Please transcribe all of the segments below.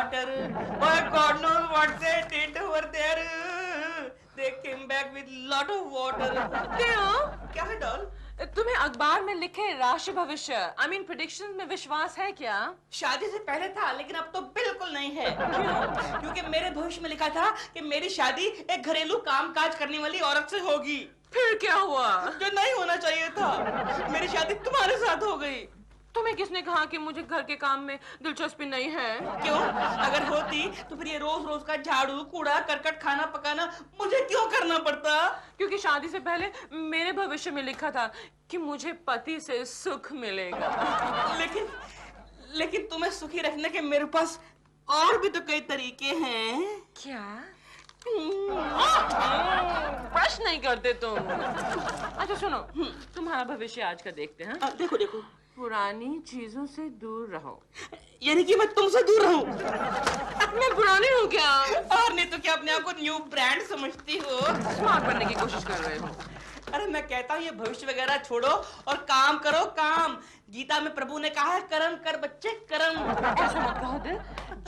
daughter. Oh, God knows what they did over there. They came back with lot of water. क्या है doll? तुम्हें अखबार में लिखे राशि भविष्य प्रेडिक्शंस में विश्वास है क्या? शादी से पहले था, लेकिन अब तो बिल्कुल नहीं है। क्यों? क्योंकि मेरे भविष्य में लिखा था कि मेरी शादी एक घरेलू कामकाज करने वाली औरत से होगी। फिर क्या हुआ? जो नहीं होना चाहिए था। मेरी शादी तुम्हारे साथ हो गई। तुम्हें किसने कहा कि मुझे घर के काम में दिलचस्पी नहीं है? क्यों? अगर होती तो फिर ये रोज रोज का झाड़ू, कूड़ा, करकट, खाना पकाना मुझे क्यों करना पड़ता? क्योंकि शादी से पहले मेरे भविष्य में लिखा था कि मुझे पति से सुख मिलेगा। लेकिन तुम्हें सुखी रखने के मेरे पास और भी तो कई तरीके हैं। क्या? प्रश्न नहीं करते तुम। अच्छा सुनो, तुम्हारा भविष्य आज का देखते हैं। देखो। पुरानी चीजों से दूर रहो। यानी कि मैं तुमसे दूर रहूं? मैं पुरानी हूँ क्या? और नहीं तो क्या अपने आप को न्यू ब्रांड समझती हो? स्मार्ट बनने की कोशिश कर रहे हो। अरे मैं कहता हूँ ये भविष्य वगैरह छोड़ो और काम करो काम। गीता में प्रभु ने कहा है कर्म कर बच्चे कर्म। ऐसा मत कहो दिल,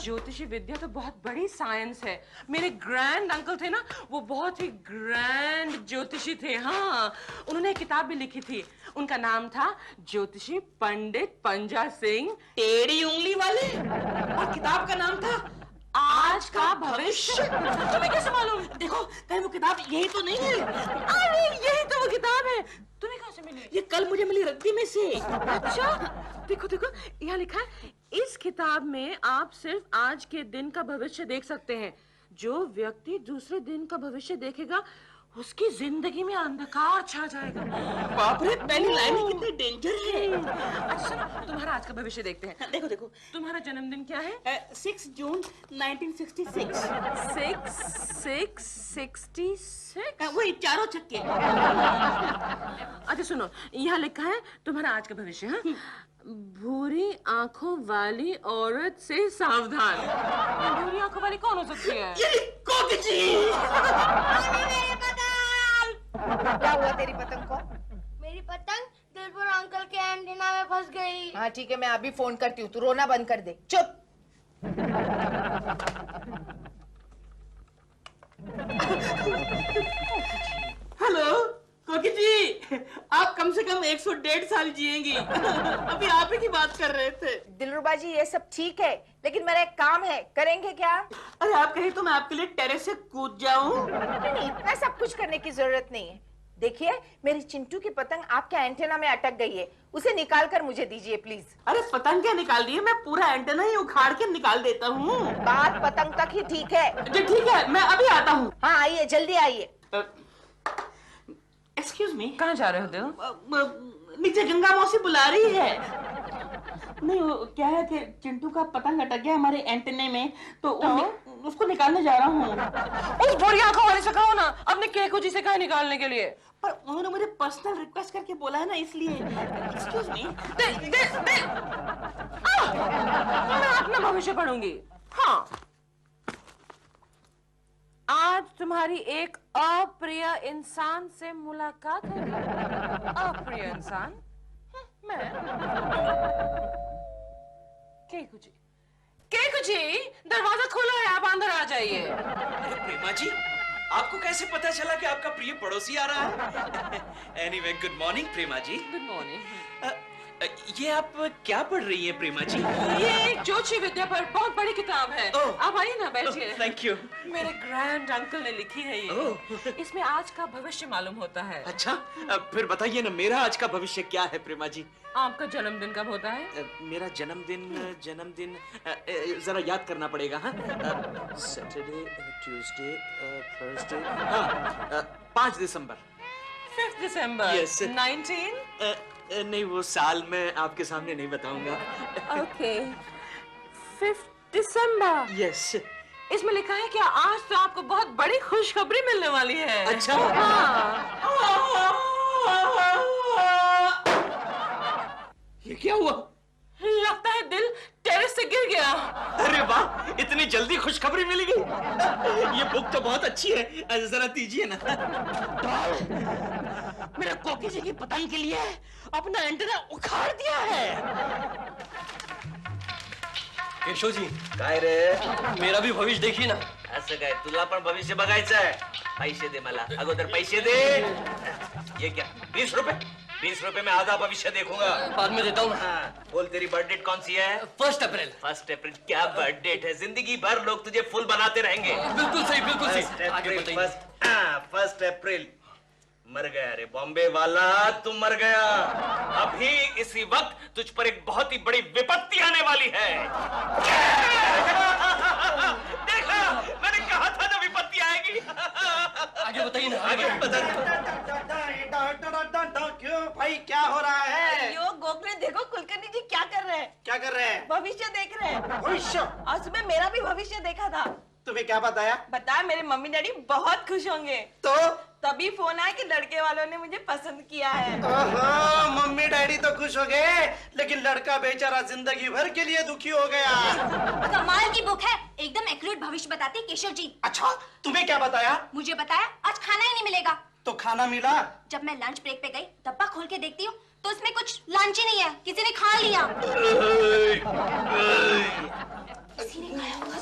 ज्योतिषी विद्या तो बहुत बड़ी साइंस है। मेरे ग्रैंड अंकल थे ना, वो बहुत ही ग्रैंड ज्योतिषी थे। हाँ, उन्होंने एक किताब भी लिखी थी, उनका नाम था ज्योतिषी पंडित पंजा सिंह टेढ़ी उंगली वाले, और किताब का नाम था आज का भविष्य। तुम्हें कैसे मालूम? देखो कहीं वो किताब यही तो नहीं है। अरे यही तो वो किताब है। तुम्हें कहाँ से मिली? ये कल मुझे मिली रद्दी में से। अच्छा, देखो यहाँ लिखा है, इस किताब में आप सिर्फ आज के दिन का भविष्य देख सकते हैं। जो व्यक्ति दूसरे दिन का भविष्य देखेगा उसकी जिंदगी में अंधकार छा जाएगा। बाप रे, पहली लाइन ही कितनी डेंजर है। अच्छा तुम्हारा आज का भविष्य देखते हैं। देखो तुम्हारा जन्मदिन क्या है? 6 जून 1966। 666 वही चारों छक्के। अच्छा सुनो, यहाँ लिखा है तुम्हारा आज का भविष्य है, भूरी आंखों वाली औरत से सावधान। भूरी आंखों वाली कौन हो सकती है? क्या हुआ तेरी पतंग को? मेरी पतंग दिलपुर अंकल के एंटीना में फंस गई। हाँ ठीक है, मैं अभी फोन करती हूँ, तू रोना बंद कर दे। चुप। हेलो कोकी जी, आप कम से कम 101.5 साल जिएंगी। अभी आप ही की बात कर रहे थे। दिलरुबा जी ये सब ठीक है, लेकिन मेरा एक काम है, करेंगे क्या? अरे आप कहीं तो मैं आपके लिए टेरेस से कूद जाऊं। नहीं, इतना सब कुछ करने की जरूरत नहीं है। देखिए मेरी चिंटू की पतंग आपके एंटेना में अटक गई है, उसे निकाल कर मुझे दीजिए प्लीज। अरे पतंग क्या निकाल दी है, मैं पूरा एंटेना ही उखाड़ के निकाल देता हूँ। बात पतंग तक ही ठीक है। जी ठीक है, मैं अभी आता हूँ। हाँ आइए, जल्दी आइए। एक्सक्यूज मी, कहाँ जा रहे हो दिल? नीचे गंगा मौसी बुला रही है। नहीं वो क्या है कि चिंटू का पतंग अटक गया हमारे एंटेने में, तो उसको निकालने जा रहा हूँ। उस बुढ़ी आंखों वाले से कहो ना, अपने केकू जी से कहा निकालने के लिए। पर उन्होंने मुझे पर्सनल रिक्वेस्ट करके बोला है ना, इसलिए। Excuse me. मैं अपना भविष्य पढ़ूंगी। हाँ, आज तुम्हारी एक अप्रिय इंसान से मुलाकात होगी। अप्रिय इंसान? मैं? केकू जी, दरवाजा खोलो है, आप अंदर आ जाइए। अरे प्रेमा जी, आपको कैसे पता चला कि आपका प्रिय पड़ोसी आ रहा है? Anyway, good morning Prema ji. Good morning. ये आप क्या पढ़ रही हैं प्रेमा जी? ये एक ज्योतिषी विद्या पर बहुत बड़ी किताब है। आप आइए ना, बैठिए। Thank you. मेरे ग्रैंड अंकल ने लिखी है ये। इसमें आज का भविष्य मालूम होता है। अच्छा, फिर बताइए ना, मेरा आज का भविष्य क्या है प्रेमा जी? आपका जन्मदिन कब होता है? मेरा जन्मदिन जरा याद करना पड़ेगा। हाँ, सैटरडे, ट्यूसडे, थर्सडे, हाँ 5 दिसंबर। 5 दिसंबर। Yes. 19? नहीं, वो साल मैं आपके सामने नहीं बताऊंगा। ओके, 5 दिसंबर। यस। इसमें लिखा है कि आज तो आपको बहुत बड़ी खुशखबरी मिलने वाली है। अच्छा। हाँ। ये क्या हुआ? लगता है दिल टेरेस से गिर गया। अरे वाह, इतनी जल्दी खुशखबरी मिल गई। ये बुक तो बहुत अच्छी है, जरा दीजिए ना। मेरा कोकी जी की पतंग के लिए अपना एंटेना उखाड़ दिया है। केशव जी, काय रे? मेरा भी भविष्य देखिए ना. असं काय, तुला पण भविष्य बघायचं आहे? पैसे दे मला, अगोदर पैसे दे. ये क्या, 20 रुपए? 20 रुपए में आधा भविष्य देखूंगा. बाद में देता हूँ. हाँ, बोल तेरी बर्थ डेट कौन सी है? 1 अप्रैल. 1 अप्रैल क्या बर्थ डेट है? जिंदगी भर लोग तुझे फुल बनाते रहेंगे. बिल्कुल सही, बिल्कुल 1 सही. आगे अप्रैल, बताइए. 1 अप्रैल. मर गया रे बॉम्बे वाला, तू मर गया. अभी इसी वक्त तुझ पर एक बहुत ही बड़ी विपत्ति आने वाली है. देखा, मैंने कहा था ना विपत्ति आएगी. आगे बताइए ना. आगे बता. क्यों भाई, क्या हो रहा है? यो गोखले, देखो कुलकर्णी जी क्या कर रहे हैं. क्या कर रहे हैं? भविष्य देख रहे हैं. भविष्य? आज सुबह मेरा भी भविष्य देखा था. तुम्हें क्या बताया? बताया मेरे मम्मी डैडी बहुत खुश होंगे. तो तभी फोन आया कि लड़के वालों ने मुझे पसंद किया है. ओहो, मम्मी डैडी तो खुश हो गए, लेकिन लड़का बेचारा जिंदगी भर के लिए दुखी हो गया. कमाल की बुक है, एकदम एक्यूरेट भविष्य बताती है केशव जी. अच्छा, तुम्हें क्या बताया? मुझे बताया आज खाना ही नहीं मिलेगा. तो खाना मिला? जब मैं लंच ब्रेक पे गई, डब्बा खोल के देखती हूँ तो उसमें कुछ लंच ही नहीं है, किसी ने खा लिया. किसी ने खाया होगा.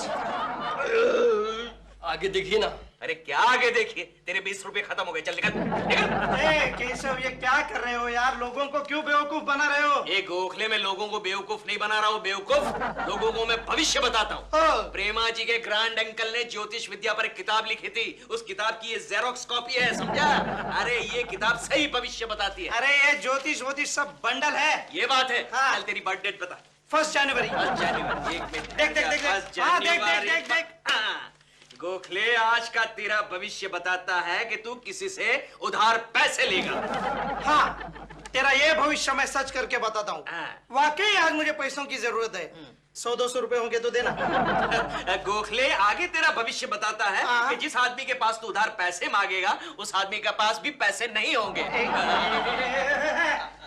आगे देखिए ना. अरे क्या आगे देखिए, तेरे 20 रुपए खत्म हो गए. चल निकल, निकल. ए, केशव, ये क्या कर रहे हो यार? लोगों को क्यों बेवकूफ बना रहे हो? ये गोखले में लोगों को बेवकूफ नहीं बना रहा हूँ. बेवकूफ लोगों को मैं भविष्य बताता हूँ. प्रेमा जी के ग्रैंड अंकल ने ज्योतिष विद्या पर एक किताब लिखी थी. उस किताब की ये जेरोक्स कॉपी है, समझा? अरे ये किताब सही भविष्य बताती है. अरे ये ज्योतिष वोतिष सब बंडल है. ये बात है. हाँ. चल तेरी बर्थ डेट बता. 1 जनवरी. 1 जनवरी. 1 मिनट. देख, देख, देख, देख. 1 हाँ, देख, जनवरी. देख, देख, देख. हाँ. गोखले, आज का तेरा भविष्य बताता है कि तू किसी से उधार पैसे लेगा. हाँ, तेरा ये भविष्य मैं सच करके बताता हूँ. हाँ. वाकई आज मुझे पैसों की जरूरत है. 100-200 रुपए होंगे तो देना. गोखले, आगे तेरा भविष्य बताता है हाँ. कि जिस आदमी के पास तू उधार पैसे मांगेगा, उस आदमी के पास भी पैसे नहीं होंगे.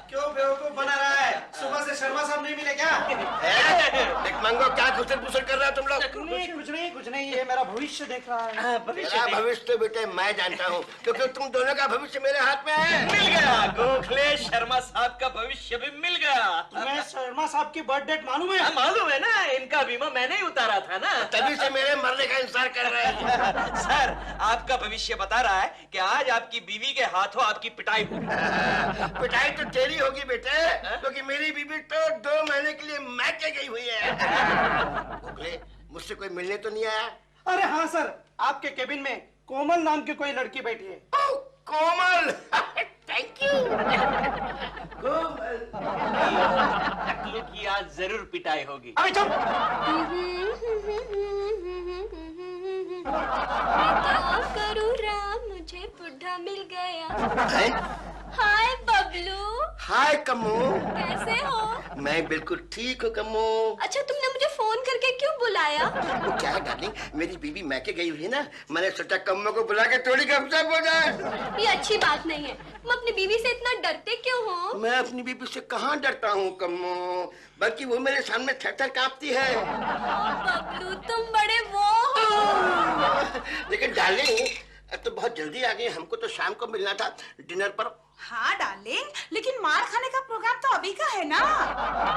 क्यों बेवकूफ बना रहा है? सुबह से शर्मा साहब नहीं मिले क्या? देख मंगो, क्या खुसर पुसर कर रहा है तुम लोग? कुछ नहीं, ये मेरा भविष्य देख रहा है. मेरा भविष्य तो बेटे मैं जानता हूँ, क्योंकि तुम दोनों का भविष्य मेरे हाथ में है. मिल गया. गोखले, शर्मा साहब का भविष्य भी मिल गया. तुम्हें शर्मा साहब की बर्थ डेट मालूम है? हाँ, मालूम है ना, इनका बीमा मैंने ही उतारा था ना. तभी से मेरे मरने का इंतजार कर रहे हैं. सर, आपका भविष्य बता रहा है कि आज आपकी बीवी के हाथों आपकी पिटाई होगी. पिटाई तो तेरी होगी बेटे, क्योंकि मेरी बीबी तो 2 महीने के लिए मैके गई हुई है. गोखले, मुझसे कोई मिलने तो नहीं आया? अरे हाँ सर, आपके केबिन में कोमल नाम की कोई लड़की बैठी है. ओह, कोमल. Thank you. कोमल की आज जरूर पिटाई होगी. अबे चुप. क्या करूँ राम, मुझे बुढ़ा मिल गया. हाय बबलू. हाय कम्मू. कैसे हो? मैं बिल्कुल ठीक हूँ कम्मू. अच्छा, तुमने मुझे फोन करके क्यों बुलाया? वो क्या है डार्लिंग, मेरी बीवी मैके गई हुई है ना, मैंने सोचा कम्मू को बुला के थोड़ी गपशप हो जाए. ये अच्छी बात नहीं है. तुम अपनी बीवी से इतना डरते क्यों हो? मैं अपनी बीवी से कहाँ डरता हूँ कम्मू, बल्कि वो मेरे सामने थर-थर कांपती है. बबलू, तुम बड़े वो हो. लेकिन डार्लिंग, अब तो बहुत जल्दी आ गई, हमको तो शाम को मिलना था डिनर पर. हाँ डार्लिंग, लेकिन मार खाने का प्रोग्राम तो अभी का है ना.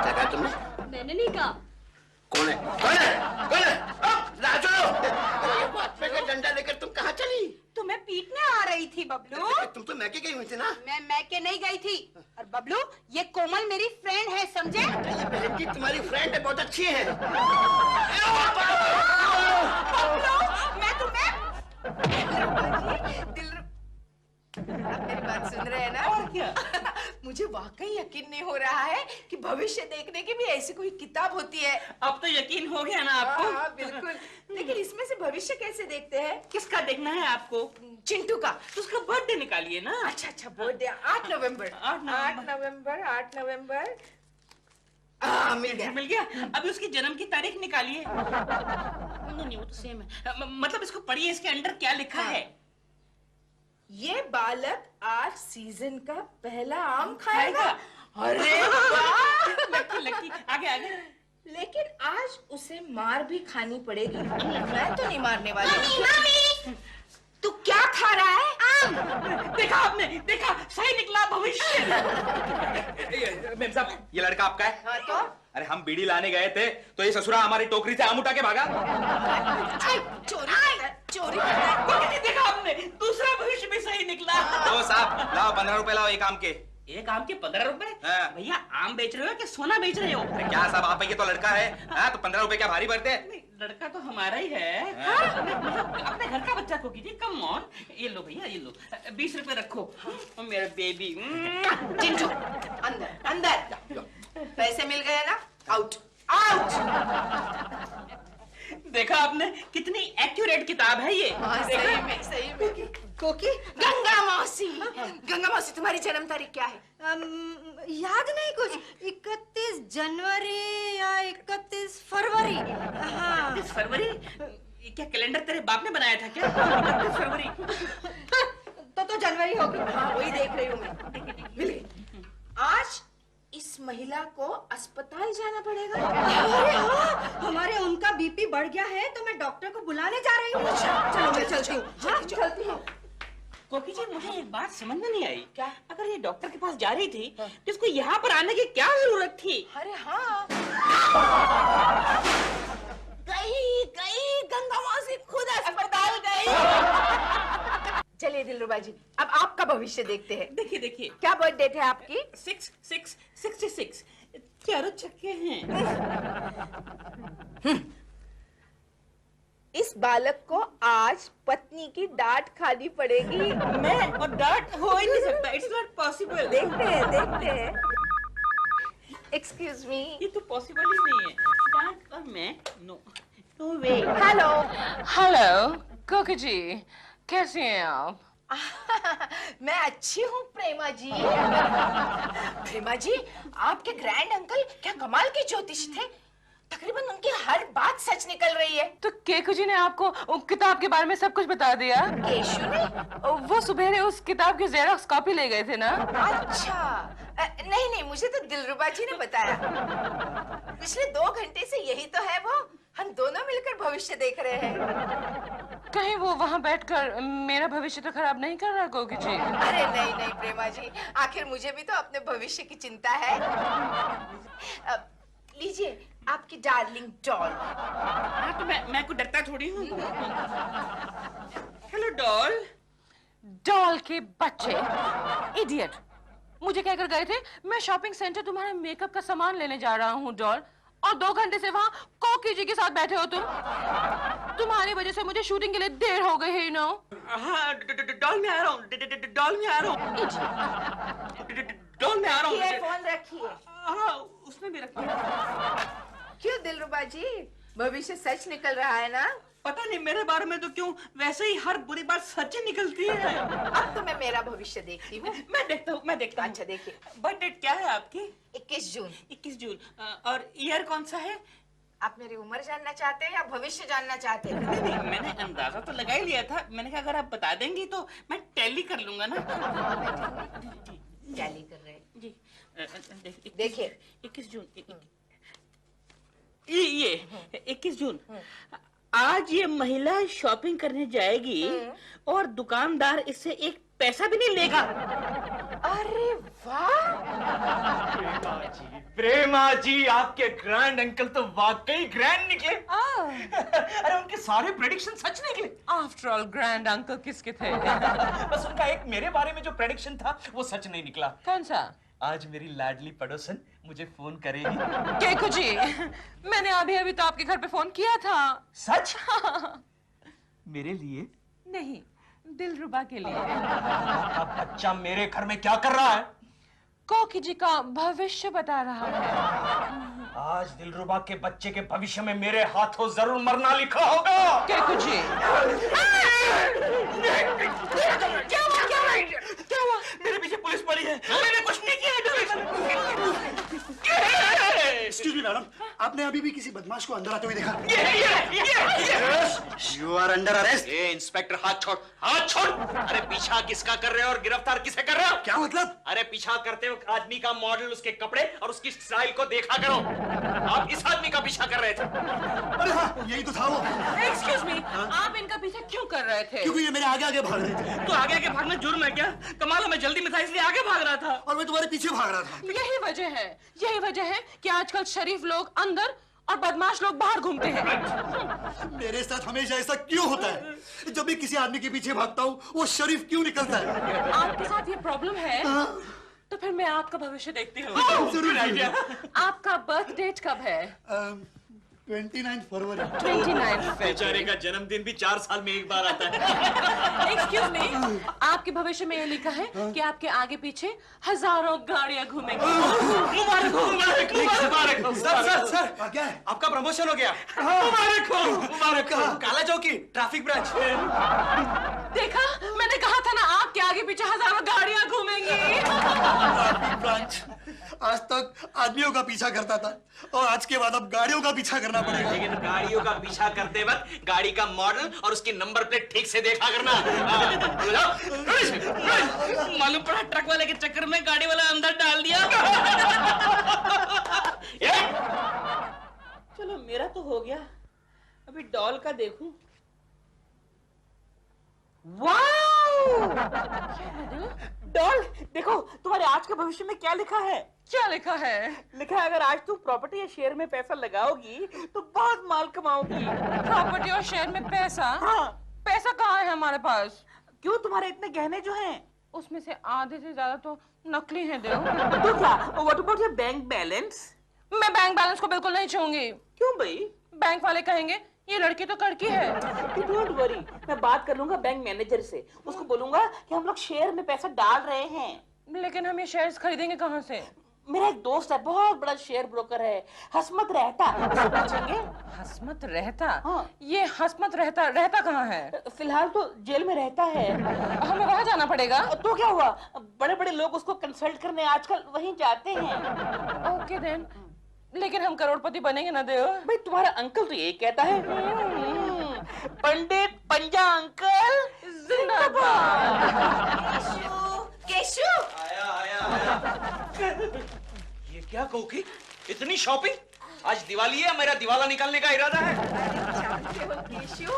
क्या कहा तुमने? मैंने नहीं कहा. कौन है? कौन है? कौन है? राजू! ये बात पे का डंडा लेकर तुम कहाँ चली? तुम्हें पीटने आ रही थी बबलू. तुम तो मैके गई हुई थी ना? मैं मैके नहीं गई थी. और बबलू, ये कोमल मेरी फ्रेंड है, समझे? ये बहन जी तुम्हारी फ्रेंड है, बहुत अच्छी है. बबलू, मैं तुम्हें दिल. आप मेरी बात सुन रहे हैं ना? और क्या? मुझे वाकई यकीन नहीं हो रहा है कि भविष्य देखने की भी ऐसी कोई किताब होती है. अब तो यकीन हो गया ना आपको? हाँ, बिल्कुल. लेकिन इसमें से भविष्य कैसे देखते हैं? किसका देखना है आपको? चिंटू का. तो उसका बर्थडे निकालिए ना. अच्छा, बर्थडे 8 नवंबर. 8 नवंबर. मिल गया. मिल गया. अभी उसकी जन्म की तारीख निकालिए. नहीं, वो तो सेम है. मतलब इसको पढ़िए, इसके अंदर क्या लिखा है. ये बालक आज सीजन का पहला आम खाएगा. अरे लकी. आगे. लेकिन आज उसे मार भी खानी पड़ेगी. मैं तो नहीं मारने वाली. तू क्या खा रहा है? आम. देखा आपने? देखा, सही निकला भविष्य. मेम साहब, ये लड़का आपका है? हाँ तो अरे हम बीड़ी लाने गए थे तो ये ससुरा हमारी टोकरी से आम उठा के भागा। चोरी देखा आपने, दूसरा भविष्य भी सही निकला। तो साहब लाओ 15 रुपए लाओ एक आम के। एक आम के 15 रुपए? हाँ। भैया आम बेच रहे हो कि सोना बेच रहे हो? क्या साहब आप ये तो लड़का है, हाँ तो 15 रुपए क्या भारी पड़ते हैं? नहीं, लड़का तो हमारा ही है। हाँ? मतलब अपने घर का बच्चा को कीजिए, कम ऑन। ये लो भैया, ये लो 20 रुपए रखो। मेरा बेबी। चिंटू अंदर अंदर, पैसे मिल गए ना? Out out. देखा आपने कितनी एक्यूरेट किताब है ये। हाँ, सही में। कोकी, गंगा मौसी तुम्हारी जन्म तारीख क्या है? याद नहीं कुछ, 31 जनवरी या 31 फरवरी। हाँ 31 फरवरी? ये क्या कैलेंडर तेरे बाप ने बनाया था क्या? 31 फरवरी तो जनवरी होगी। हाँ वही देख रही हूँ मैं। मिल गई। आज इस महिला को अस्पताल जाना पड़ेगा। अरे हाँ, हमारे उनका बीपी बढ़ गया है तो मैं डॉक्टर को बुलाने जा रही हूँ। चलो मैं चलती हूँ। हाँ चलती हूँ। कोकी जी मुझे एक बात समझ में नहीं आई। क्या? अगर ये डॉक्टर के पास जा रही थी तो इसको यहाँ पर आने की क्या जरूरत थी? अरे हाँ, गई गंगा मौसी खुद अस्पताल गई। चलिए दिलरुबा जी, अब आपका भविष्य देखते हैं। देखिए क्या बर्थ डेट है आपकी? 66 चारों छक्के हैं। इस बालक को आज पत्नी की डांट खानी पड़ेगी। मैं और डांट हो ही नहीं सकता। It's not possible. देखते हैं। Excuse me. ये तो पॉसिबल ही नहीं है। डांट और मैं नो वे। हेलो कोकी जी, कैसी हैं आप? मैं अच्छी हूँ प्रेमा जी। प्रेमा जी, आपके ग्रैंड अंकल क्या कमाल के ज्योतिष थे। तकरीबन उनकी हर बात सच निकल रही है। तो केकू जी ने आपको किताब के बारे में सब कुछ बता दिया? केशु ने? वो सुबह उस किताब की जेरोक्स कॉपी ले गए थे ना? अच्छा, नहीं, मुझे तो दिलरुबा जी ने बताया। पिछले 2 घंटे से यही तो है वो। हम दोनों मिलकर भविष्य देख रहे हैं। कहीं वो वहाँ बैठकर मेरा भविष्य तो खराब नहीं कर रहा कोकी जी? अरे नहीं प्रेमा जी, आखिर मुझे भी तो अपने भविष्य की चिंता है। लीजिए आपकी डार्लिंग डॉल। हाँ तो मैं को डरता थोड़ी हूँ। Hello doll. डॉल के बच्चे, इडियट। मुझे कहकर गए थे मैं शॉपिंग सेंटर तुम्हारे मेकअप का सामान लेने जा रहा हूँ डॉल, और 2 घंटे से वहाँ कोकी जी के साथ बैठे हो तुम। तुम्हारी वजह से मुझे शूटिंग के लिए देर हो गई है, यू नो। हाँ डॉल में आ रहा हूँ। डॉल में आ रहा हूँ। फोन रखिए। हाँ उसमें भी रखिए। क्यों दिलरुबा जी, भविष्य सच निकल रहा है ना? पता नहीं मेरे बारे में तो क्यों वैसे ही हर बुरी बात सच ही निकलती है। अब तो मैं मेरा भविष्य देखती हूँ। मैं देखता हूँ। अच्छा देखिए। बर्थ डेट क्या है आपकी? 21 जून। 21 जून। और ईयर कौन सा है? आप मेरी उम्र जानना चाहते हैं या भविष्य जानना चाहते हैं? नहीं, मैंने अंदाजा तो लगा ही लिया था। मैंने कहा अगर आप बता देंगी तो मैं टैली कर लूंगा ना। टैली कर रहे हैं जी। देखिए 21 जून। ये 21 जून। आज ये महिला शॉपिंग करने जाएगी और दुकानदार इससे एक पैसा भी नहीं लेगा। अरे वाह! प्रेमा जी, आपके ग्रैंड अंकल तो वाकई ग्रैंड निकले। अरे उनके सारे प्रेडिक्शन सच निकले। आफ्टर ऑल ग्रैंड अंकल किसके थे? बस उनका एक मेरे बारे में जो प्रेडिक्शन था वो सच नहीं निकला। कौन सा? आज मेरी लाडली पड़ोसन मुझे फोन करेगी। केकू जी, मैंने अभी तो आपके घर पे फोन किया था। सच? मेरे लिए? नहीं, दिलरुबा के लिए। आपका बच्चा मेरे घर में क्या कर रहा है? कोकी जी का भविष्य बता रहा है। आज दिलरुबा के बच्चे के भविष्य में मेरे हाथों जरूर मरना लिखा होगा। केकू जी, क्या हुआ? मेरे पीछे पुलिस पड़ी है। मैंने कुछ नहीं किया। एक्सक्यूज मी मैडम, आपने अभी भी किसी बदमाश को अंदर आते हुए देखा? ये you are under arrest. Inspector हाथ छोड़। हाथ छोड़। अरे पीछा किसका कर रहे हो और गिरफ्तार किसे कर रहे हो? क्या मतलब? अरे पीछा करते हो आदमी का मॉडल, उसके कपड़े और उसकी स्टाइल को देखा करो। आप इस आदमी का पीछा कर रहे थे। अरे हाँ, यही तो था वो। एक्सक्यूज मी, आप इनका पीछा क्यों कर रहे थे? क्योंकि ये मेरे आगे आगे भाग रहे थे। तो आगे आगे भागना जुर्म है क्या? कमाल है, मैं जल्दी में था इसलिए आगे भाग रहा था। और मैं तुम्हारे पीछे भाग रहा था। यही वजह है कि आजकल शरीफ लोग अंदर और बदमाश लोग बाहर घूमते हैं। मेरे साथ हमेशा ऐसा क्यों होता है? जब भी किसी आदमी के पीछे भागता हूँ वो शरीफ क्यों निकलता है? आपके साथ ये प्रॉब्लम है तो फिर मैं आपका भविष्य देखती हूँ। जरूर आइडिया। आपका बर्थ डेट कब है? 29 फरवरी। 29 बेचारे का जन्मदिन भी 4 साल में एक बार आता है। एक्सक्यूज मी, आपके भविष्य में ये लिखा है कि आपके आगे पीछे हजारों गाड़ियां घूमेंगी। मुबारक हो, मुबारक हो, मुबारक हो। सर क्या है? आपका प्रमोशन हो गया। मुबारक हो, मुबारक हो। काला चौकी ट्रैफिक ब्रांच। देखा, मैंने कहा था ना आपके आगे पीछे हजारों गाड़ियां घूमेंगी। ब्रांच। आज तक आदमियों का पीछा करता था और आज के बाद अब गाड़ियों का पीछा करना पड़ेगा। लेकिन गाड़ियों का पीछा करते वक्त गाड़ी का मॉडल और उसकी नंबर प्लेट ठीक से देखा करना। मालूम पड़ा ट्रक वाले के चक्कर में गाड़ी वाला अंदर डाल दिया। चलो मेरा तो हो गया, अभी डॉल का देखूं। डॉल देखो, तुम्हारे आज के भविष्य में क्या लिखा है? क्या लिखा है? लिखा है अगर आज तुम प्रॉपर्टी या शेयर में पैसा लगाओगी तो बहुत माल कमाओगी। प्रॉपर्टी और शेयर में पैसा? हाँ। पैसा कहाँ है हमारे पास? क्यों, तुम्हारे इतने गहने जो हैं उसमें से आधे से ज्यादा तो नकली हैं देव। तो क्या, what about your bank balance? मैं बैंक बैलेंस को बिल्कुल नहीं छूंगी। क्यों भाई? बैंक वाले कहेंगे ये लड़की तो कड़की है। डोंट वरी, मैं बात कर लूंगा बैंक मैनेजर से। उसको बोलूंगा कि हम लोग शेयर में पैसा डाल रहे हैं। लेकिन हम ये शेयर्स खरीदेंगे कहाँ से? मेरा एक दोस्त है, बहुत बड़ा शेयर ब्रोकर है, हसमत रहता। उससे पूछेंगे। हसमत रहता? हाँ। ये हसमत रहता कहाँ है? फिलहाल तो जेल में रहता है। हमें वहाँ जाना पड़ेगा? तो क्या हुआ, बड़े बड़े लोग उसको कंसल्ट करने आजकल वहीं जाते हैं। ओके देन, लेकिन हम करोड़पति बनेंगे ना देव? भाई तुम्हारा अंकल तो यही कहता है। पंडित पंजा अंकल जिंदाबाद। केशु, ये क्या कोकी, इतनी शॉपिंग? आज दिवाली है, मेरा दिवाला निकालने का इरादा है। जानते हो केशु,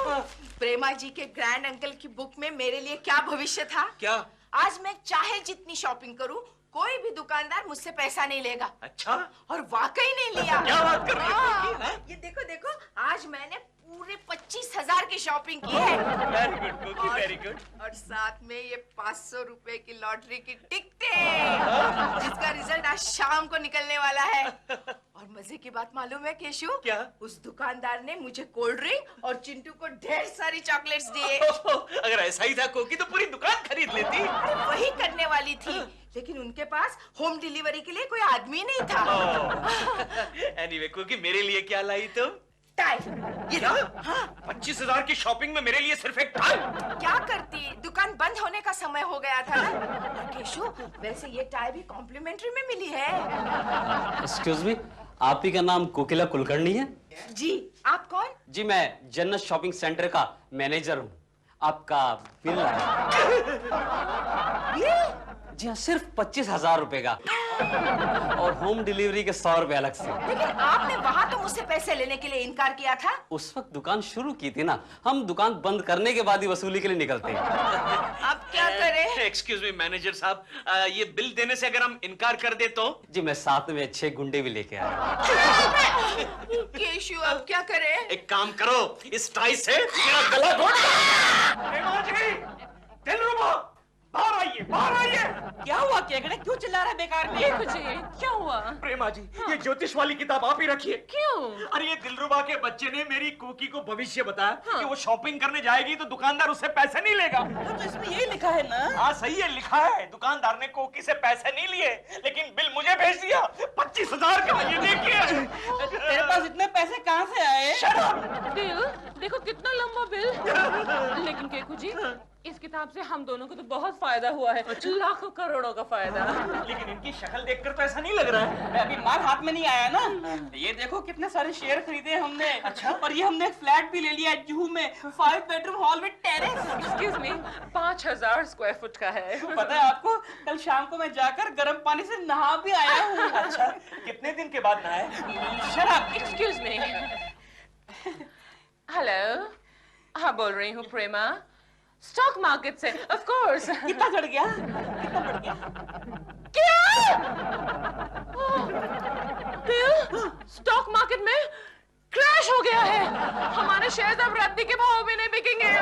प्रेमा जी के ग्रैंड अंकल की बुक में मेरे लिए क्या भविष्य था? क्या? आज मैं चाहे जितनी शॉपिंग करूं, कोई भी दुकानदार मुझसे पैसा नहीं लेगा। अच्छा? और वाकई नहीं लिया। क्या बात कर रही हो? हाँ, ये देखो देखो, आज मैंने पूरे 25,000 की शॉपिंग की है। वेरी गुड कोकी, वेरी गुड। और साथ में ये 500 रुपए की लॉटरी की टिकटें, जिसका रिजल्ट आज शाम को निकलने वाला है। और मजे की बात मालूम है केशु? क्या? उस दुकानदार ने मुझे कोल्ड ड्रिंक और चिंटू को ढेर सारी चॉकलेट्स दिए। अगर ऐसा ही था कोकी तो पूरी दुकान खरीद लेती। वही करने वाली थी, लेकिन उनके पास होम डिलीवरी के लिए कोई आदमी नहीं था। एनीवे कोकी, मेरे लिए क्या लाई तुम? टाई। ये ना? हाँ। 25,000 की शॉपिंग में मेरे लिए सिर्फ एक टाई? क्या करती, दुकान बंद होने का समय हो गया था ना। केशु, वैसे ये टाई भी कॉम्प्लीमेंट्री में मिली है। एक्सक्यूज मी, आप ही का नाम कोकिला कुलकर्णी है? जी, आप कौन? जी, मैं जन्नत शॉपिंग सेंटर का मैनेजर हूँ। आपका बिल जी हाँ, सिर्फ 25,000 रुपए का और होम डिलीवरी के 100 रुपए अलग से। लेकिन आपने वहाँ तो मुझसे पैसे लेने के लिए इनकार किया था। उस वक्त दुकान शुरू की थी ना, हम दुकान बंद करने के बाद ही वसूली के लिए निकलते हैं। अब क्या करें? एक्सक्यूज मी मैनेजर साहब, ये बिल देने से अगर हम इनकार कर दे तो? जी, मैं साथ में 6 गुंडे भी लेके आया। केशु, अब क्या करें? एक काम करो, इस टाई से मेरा गला घोट दिलरुबा, बाहर आइए, बाहर आइए। क्या हुआ केकड़े, क्यों चिल्ला रहा है बेकार में? क्या हुआ? प्रेमा जी, ये ज्योतिष वाली किताब आप ही रखिए। क्यों? अरे ये दिलरुबा के बच्चे ने मेरी कोकी को भविष्य बताया कि वो शॉपिंग करने जाएगी तो दुकानदार उससे पैसे नहीं लेगा। तो इसमें यही लिखा है ना? हाँ सही है, लिखा है। दुकानदार ने कोकी से पैसे नहीं लिए, लेकिन बिल मुझे भेज दिया 25,000 का। ये देखिए। तेरे पास इतने पैसे कहाँ से आए? बिल देखो, कितना लंबा बिल। लेकिन केकू जी, इस किताब से हम दोनों को तो बहुत फायदा हुआ है। लाखों करोड़ों का फायदा। लेकिन इनकी शक्ल देखकर तो ऐसा नहीं लग रहा है। अभी माल हाथ में नहीं आया ना। ये देखो कितने सारे शेयर खरीदे हमने। अच्छा। और ये हमने एक फ्लैट भी ले लिया है जुहू में, 5 बेडरूम हॉल में terrace. Excuse me, 5000 square foot का है। पता है आपको, कल शाम को मैं जाकर गर्म पानी से नहा भी आया हूँ। अच्छा, कितने दिन के बाद नहाए? शराब। Excuse me. हेलो, हाँ बोल रही हूँ प्रेमा। स्टॉक मार्केट से, ऑफ कोर्स। कितना चढ़ गया? कितना बढ़ गया? क्या? बिल, स्टॉक मार्केट में क्रैश हो गया है। हमारे शेयर्स अब रद्दी के भाव में नहीं बिकेंगे।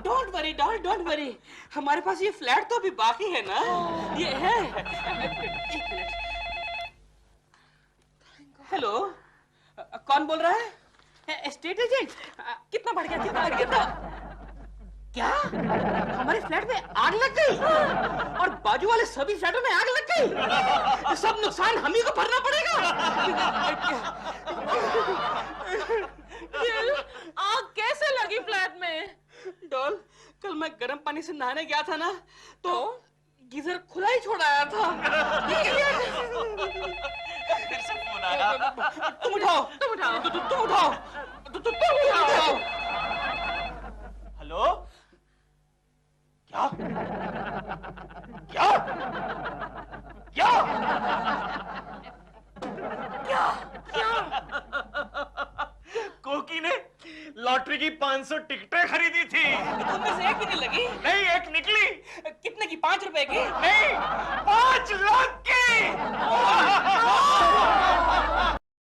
डोंट वरी, हमारे पास ये फ्लैट तो अभी बाकी है ना। ये है। एक मिनट। हेलो, कौन बोल रहा है? Estate agent. कितना बढ़ गया? कितना? क्या हमारे फ्लैट में आग लग गई और बाजू वाले सभी फ्लैटों में आग लग गई? सब नुकसान हम ही को भरना पड़ेगा। आग कैसे लगी फ्लैट में? डॉल, कल मैं गर्म पानी से नहाने गया था ना, तो गीजर खुला ही छोड़ आया था। फिर से फोन आया। तुम उठाओ। हेलो? क्या? क्या? क्या? क्या? क्या? कोकी ने लॉटरी की 500 टिकटें खरीदी थी। तुम में से एक भी नहीं लगी? नहीं, एक निकली। कितने की? 5 रुपए की? नहीं,